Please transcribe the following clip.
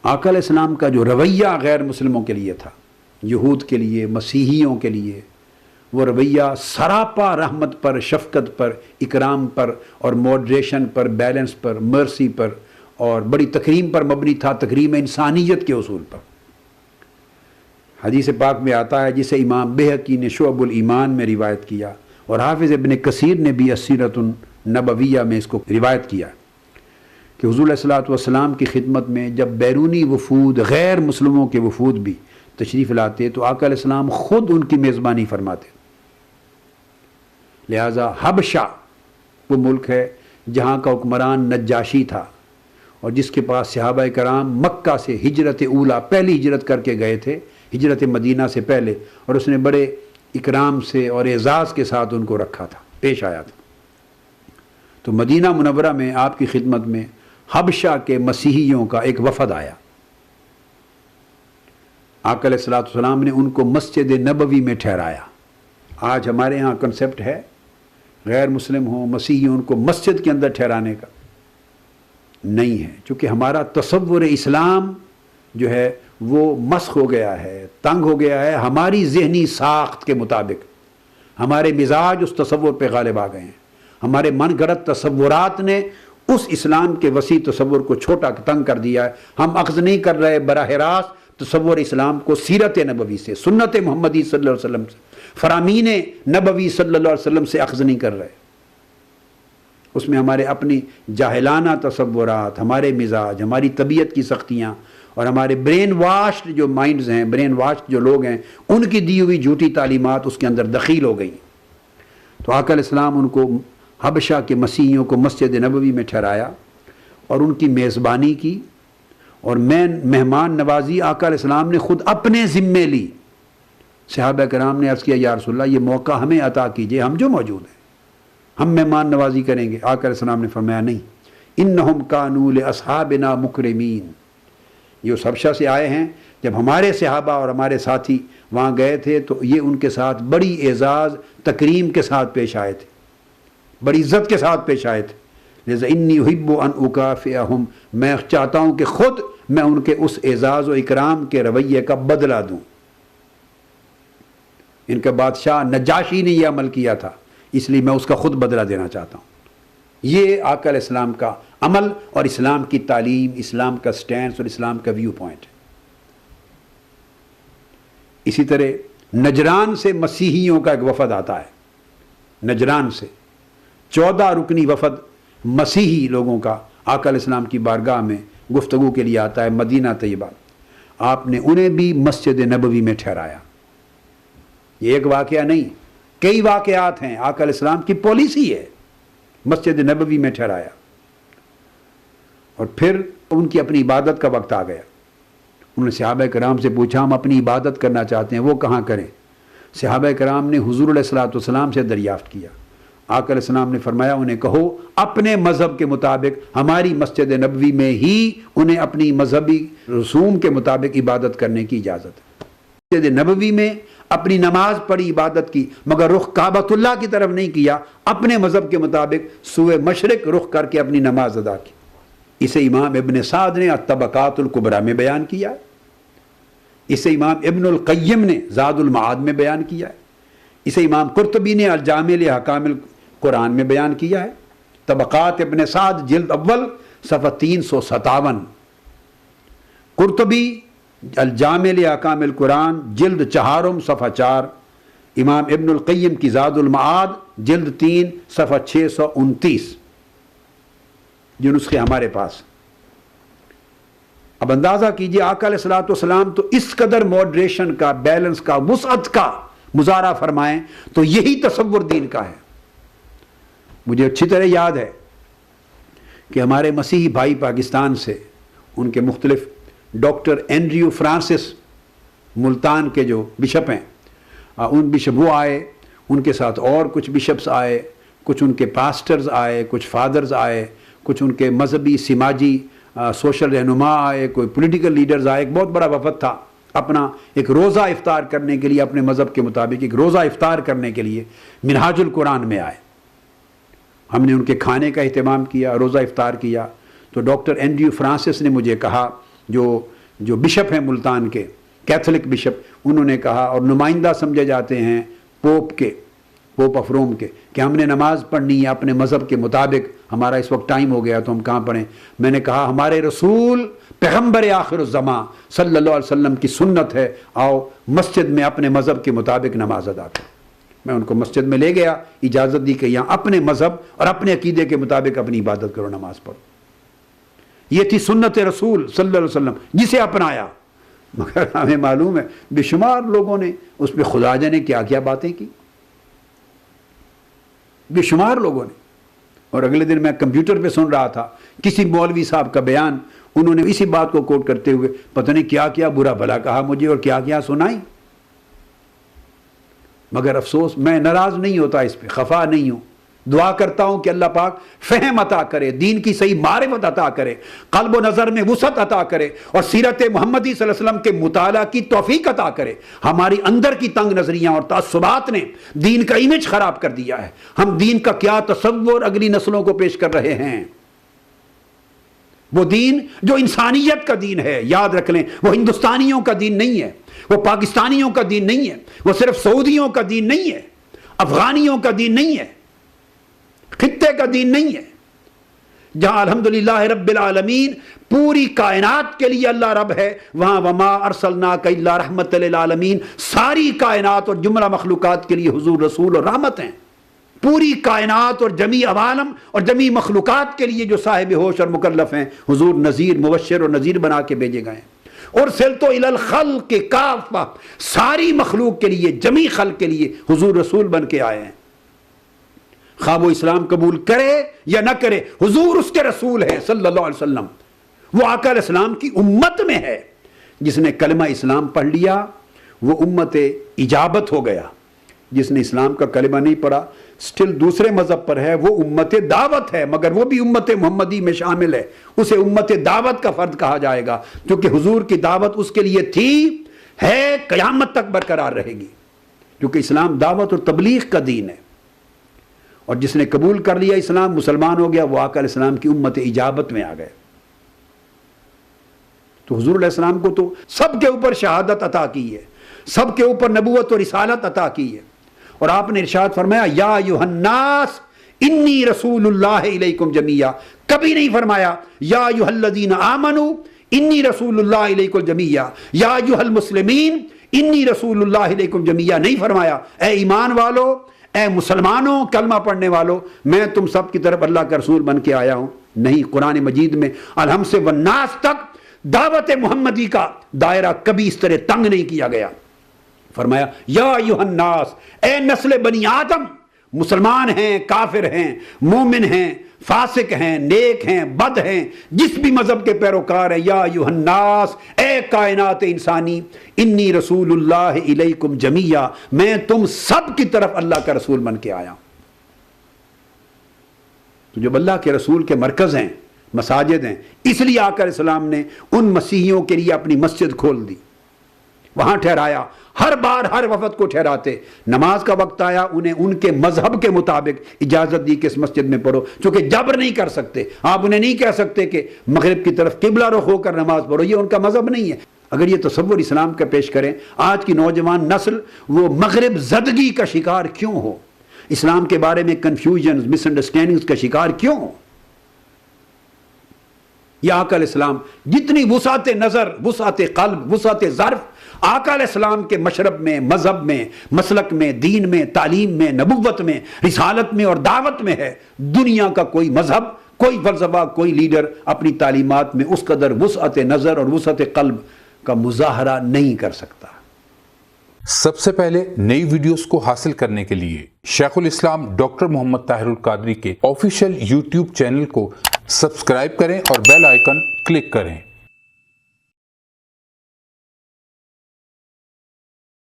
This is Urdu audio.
آقا علیہ السلام کا جو رویہ غیر مسلموں کے لیے تھا، یہود کے لیے، مسیحیوں کے لیے، وہ رویہ سراپا رحمت پر، شفقت پر، اکرام پر اور موڈریشن پر، بیلنس پر، مرسی پر اور بڑی تکریم پر مبنی تھا، تکریم انسانیت کے اصول پر۔ حدیث پاک میں آتا ہے، جسے امام بہقی نے شعب الایمان میں روایت کیا اور حافظ ابن کثیر نے بھی السیرۃ النبویہ میں اس کو روایت کیا، کہ حضور علیہ الصلوۃ والسلام کی خدمت میں جب بیرونی وفود، غیر مسلموں کے وفود بھی تشریف لاتے تو آقا علیہ السلام خود ان کی میزبانی فرماتے۔ لہٰذا حبشہ وہ ملک ہے جہاں کا حکمران نجاشی تھا، اور جس کے پاس صحابہ کرام مکہ سے ہجرت اولا، پہلی ہجرت کر کے گئے تھے، ہجرت مدینہ سے پہلے، اور اس نے بڑے اکرام سے اور اعزاز کے ساتھ ان کو رکھا تھا، پیش آیا تھا۔ تو مدینہ منورہ میں آپ کی خدمت میں حبشہ کے مسیحیوں کا ایک وفد آیا۔ آقا علیہ السلام نے ان کو مسجد نبوی میں ٹھہرایا۔ آج ہمارے ہاں کنسیپٹ ہے غیر مسلم ہوں، مسیحی ہوں، ان کو مسجد کے اندر ٹھہرانے کا نہیں ہے، چونکہ ہمارا تصور اسلام جو ہے وہ مسخ ہو گیا ہے، تنگ ہو گیا ہے، ہماری ذہنی ساخت کے مطابق ہمارے مزاج اس تصور پہ غالب آ گئے ہیں، ہمارے من گھڑت تصورات نے اس اسلام کے وسیع تصور کو چھوٹا تنگ کر دیا ہے۔ ہم اخذ نہیں کر رہے براہ راست تصور اسلام کو سیرت نبوی سے، سنت محمدی صلی اللہ علیہ وسلم سے، فرامین نبوی صلی اللہ علیہ وسلم سے اخذ نہیں کر رہے۔ اس میں ہمارے اپنی جاہلانہ تصورات، ہمارے مزاج، ہماری طبیعت کی سختیاں اور ہمارے برین واشڈ جو مائنڈز ہیں، برین واشڈ جو لوگ ہیں، ان کی دی ہوئی جھوٹی تعلیمات اس کے اندر دخیل ہو گئی۔ تو آقا علیہ السلام ان کو، حبشہ کے مسیحیوں کو مسجد نبوی میں ٹھہرایا اور ان کی میزبانی کی، اور مہمان نوازی آقا علیہ السلام نے خود اپنے ذمے لی۔ صحابہ کرام نے عرض کیا، یا رسول اللہ یہ موقع ہمیں عطا کیجئے، ہم جو موجود ہیں ہم مہمان نوازی کریں گے۔ آقا علیہ السلام نے فرمایا نہیں، انہم کانوا لاصحابنا مکرمین، یہ اس حبشہ سے آئے ہیں، جب ہمارے صحابہ اور ہمارے ساتھی وہاں گئے تھے تو یہ ان کے ساتھ بڑی اعزاز تکریم کے ساتھ پیش آئے تھے، بڑی عزت کے ساتھ پیش آئے تھے۔ لہذا انی احب ان اکافئہم، میں چاہتا ہوں کہ خود میں ان کے اس اعزاز و اکرام کے رویے کا بدلہ دوں۔ ان کا بادشاہ نجاشی نے یہ عمل کیا تھا، اس لیے میں اس کا خود بدلہ دینا چاہتا ہوں۔ یہ آقا علیہ السلام کا عمل اور اسلام کی تعلیم، اسلام کا سٹینس اور اسلام کا ویو پوائنٹ ہے۔ اسی طرح نجران سے مسیحیوں کا ایک وفد آتا ہے، نجران سے 14 رکنی وفد مسیحی لوگوں کا آقا علیہ السلام کی بارگاہ میں گفتگو کے لیے آتا ہے مدینہ طیبہ۔ آپ نے انہیں بھی مسجد نبوی میں ٹھہرایا۔ یہ ایک واقعہ نہیں، کئی واقعات ہیں، آقا علیہ السلام کی پالیسی ہے، مسجد نبوی میں ٹھہرایا۔ اور پھر ان کی اپنی عبادت کا وقت آ گیا۔ انہوں نے صحابہ کرام سے پوچھا، ہم اپنی عبادت کرنا چاہتے ہیں، وہ کہاں کریں؟ صحابہ کرام نے حضور علیہ الصلوۃ والسلام سے دریافت کیا۔ آقا علیہ السلام نے فرمایا، انہیں کہو اپنے مذہب کے مطابق ہماری مسجد نبوی میں ہی انہیں اپنی مذہبی رسوم کے مطابق عبادت کرنے کی اجازت ہے۔ مسجد نبوی میں اپنی نماز پڑھی، عبادت کی، مگر رخ کعبۃ اللہ کی طرف نہیں کیا، اپنے مذہب کے مطابق سوئے مشرق رخ کر کے اپنی نماز ادا کی۔ اسے امام ابن سعد نے الطبقات الکبریٰ میں بیان کیا ہے، اسے امام ابن القیم نے زاد المعاد میں بیان کیا ہے، اسے امام قرطبی نے الجامع لاحکام القرآن میں بیان کیا ہے۔ طبقات ابن سعد جلد اول صفحہ 357، قرطبی الجامع لاحکام القرآن جلد چہارم صفحہ 4، امام ابن القیم کی زاد المعاد جلد 3 صفحہ 629، جو نسخے ہمارے پاس۔ اب اندازہ کیجئے آقا علیہ الصلوۃ والسلام تو اس قدر موڈریشن کا، بیلنس کا، وسعت کا مظاہرہ فرمائیں تو یہی تصور دین کا ہے۔ مجھے اچھی طرح یاد ہے کہ ہمارے مسیحی بھائی پاکستان سے، ان کے مختلف ڈاکٹر اینڈریو فرانسس ملتان کے جو بشپ ہیں، ان بشپ وہ آئے، ان کے ساتھ اور کچھ بشپس آئے، کچھ ان کے پاسٹرز آئے، کچھ فادرز آئے، کچھ ان کے مذہبی سماجی سوشل رہنما آئے، کوئی پولیٹیکل لیڈرز آئے، ایک بہت بڑا وفد تھا۔ اپنا ایک روزہ افطار کرنے کے لیے، اپنے مذہب کے مطابق ایک روزہ افطار کرنے کے لیے منہاج القرآن میں آئے۔ ہم نے ان کے کھانے کا اہتمام کیا، روزہ افطار کیا۔ تو ڈاکٹر اینڈریو فرانسس نے مجھے کہا، جو جو بشپ ہیں ملتان کے کیتھولک بشپ, انہوں نے کہا, اور نمائندہ سمجھے جاتے ہیں پوپ آف روم کے, کہ ہم نے نماز پڑھنی ہے اپنے مذہب کے مطابق, ہمارا اس وقت ٹائم ہو گیا تو ہم کہاں پڑھیں. میں نے کہا ہمارے رسول پیغمبر آخر الزماں صلی اللہ علیہ وسلم کی سنت ہے, آؤ مسجد میں اپنے مذہب کے مطابق نماز ادا کرو. میں ان کو مسجد میں لے گیا, اجازت دی کہ یہاں اپنے مذہب اور اپنے عقیدے کے مطابق اپنی عبادت کرو, نماز پڑھو. یہ تھی سنت رسول صلی اللہ علیہ وسلم جسے اپنایا. مگر ہمیں معلوم ہے بے شمار لوگوں نے اس پہ خدا جانے کیا کیا باتیں کی, بے شمار لوگوں نے. اور اگلے دن میں کمپیوٹر پہ سن رہا تھا کسی مولوی صاحب کا بیان, انہوں نے اسی بات کو کوٹ کرتے ہوئے پتہ نہیں کیا کیا برا بھلا کہا مجھے اور کیا کیا سنائی. مگر افسوس, میں ناراض نہیں ہوتا اس پہ, خفا نہیں ہوں. دعا کرتا ہوں کہ اللہ پاک فہم عطا کرے, دین کی صحیح معرفت عطا کرے, قلب و نظر میں وسعت عطا کرے, اور سیرت محمدی صلی اللہ علیہ وسلم کے مطالعہ کی توفیق عطا کرے. ہماری اندر کی تنگ نظریاں اور تعصبات نے دین کا امیج خراب کر دیا ہے. ہم دین کا کیا تصور اگلی نسلوں کو پیش کر رہے ہیں. وہ دین جو انسانیت کا دین ہے, یاد رکھ لیں, وہ ہندوستانیوں کا دین نہیں ہے, وہ پاکستانیوں کا دین نہیں ہے, وہ صرف سعودیوں کا دین نہیں ہے, افغانیوں کا دین نہیں ہے, خطے کا دین نہیں ہے. جہاں الحمدللہ رب العالمین پوری کائنات کے لیے اللہ رب ہے, وہاں وما ارسلناک الا رحمت للعالمین ساری کائنات اور جملہ مخلوقات کے لیے حضور رسول اور رحمت ہیں. پوری کائنات اور جمی عوالم اور جمی مخلوقات کے لیے جو صاحب ہوش اور مکلف ہیں, حضور نذیر مبشر اور نذیر بنا کے بھیجے گئے ہیں. ارسلت الی الخلق کافہ, ساری مخلوق کے لیے, جمی خلق کے لیے حضور رسول بن کے آئے ہیں. خواہ وہ اسلام قبول کرے یا نہ کرے, حضور اس کے رسول ہے صلی اللہ علیہ وسلم. وہ آقا علیہ السلام کی امت میں ہے. جس نے کلمہ اسلام پڑھ لیا وہ امت اجابت ہو گیا. جس نے اسلام کا کلمہ نہیں پڑھا, سٹل دوسرے مذہب پر ہے, وہ امت دعوت ہے, مگر وہ بھی امت محمدی میں شامل ہے. اسے امت دعوت کا فرد کہا جائے گا, کیونکہ حضور کی دعوت اس کے لیے تھی, ہے, قیامت تک برقرار رہے گی, کیونکہ اسلام دعوت اور تبلیغ کا دین ہے. اور جس نے قبول کر لیا اسلام, مسلمان ہو گیا, وہ آقا علیہ السلام کی امت اجابت میں آ گئے. تو حضور علیہ السلام کو تو سب کے اوپر شہادت عطا کی ہے, سب کے اوپر نبوت اور رسالت عطا کی ہے. اور آپ نے ارشاد فرمایا یا ایھا الناس انی رسول اللہ الیکم جمیعا. کبھی نہیں فرمایا یا ایھا الذین آمنوا انی رسول اللہ الیکم جمیعا, یا ایھا المسلمین انی رسول اللہ الیکم جمیعا. نہیں فرمایا اے ایمان والو, اے مسلمانوں, کلمہ پڑھنے والو, میں تم سب کی طرف اللہ کا رسول بن کے آیا ہوں. نہیں, قرآن مجید میں الحم سے والناس تک دعوت محمدی کا دائرہ کبھی اس طرح تنگ نہیں کیا گیا. فرمایا یا ایھا الناس, اے نسل بنی آدم, مسلمان ہیں, کافر ہیں, مومن ہیں, فاسق ہیں, نیک ہیں, بد ہیں, جس بھی مذہب کے پیروکار ہیں, یا ایھا الناس, اے کائنات انسانی, انی رسول اللہ الیکم جمیعا, میں تم سب کی طرف اللہ کا رسول بن کے آیا. تو جب اللہ کے رسول کے مرکز ہیں, مساجد ہیں, اس لیے آقا علیہ السلام نے ان مسیحیوں کے لیے اپنی مسجد کھول دی, وہاں ٹھہرایا. ہر بار ہر وفد کو ٹھہراتے, نماز کا وقت آیا انہیں ان کے مذہب کے مطابق اجازت دی کہ اس مسجد میں پڑھو, چونکہ جبر نہیں کر سکتے. آپ انہیں نہیں کہہ سکتے کہ مغرب کی طرف قبلہ رخ ہو کر نماز پڑھو, یہ ان کا مذہب نہیں ہے. اگر یہ تصور اسلام کا پیش کریں, آج کی نوجوان نسل وہ مغرب زدگی کا شکار کیوں ہو, اسلام کے بارے میں کنفیوژن, مس انڈرسٹینڈنگز کا شکار کیوں ہو؟ یہ آقا علیہ السلام جتنی وسعت نظر, وسعت قلب, وسعت ظرف آقا علیہ السلام کے مشرب میں, مذہب میں, مسلک میں, دین میں, تعلیم میں, نبوت میں, رسالت میں اور دعوت میں ہے. دنیا کا کوئی مذہب, کوئی فلسفہ, کوئی لیڈر اپنی تعلیمات میں اس قدر وسعت نظر اور وسعت قلب کا مظاہرہ نہیں کر سکتا. سب سے پہلے نئی ویڈیوز کو حاصل کرنے کے لیے شیخ الاسلام ڈاکٹر محمد طاہر القادری کے آفیشیل یوٹیوب چینل کو سبسکرائب کریں اور بیل آئیکن کلک کریں.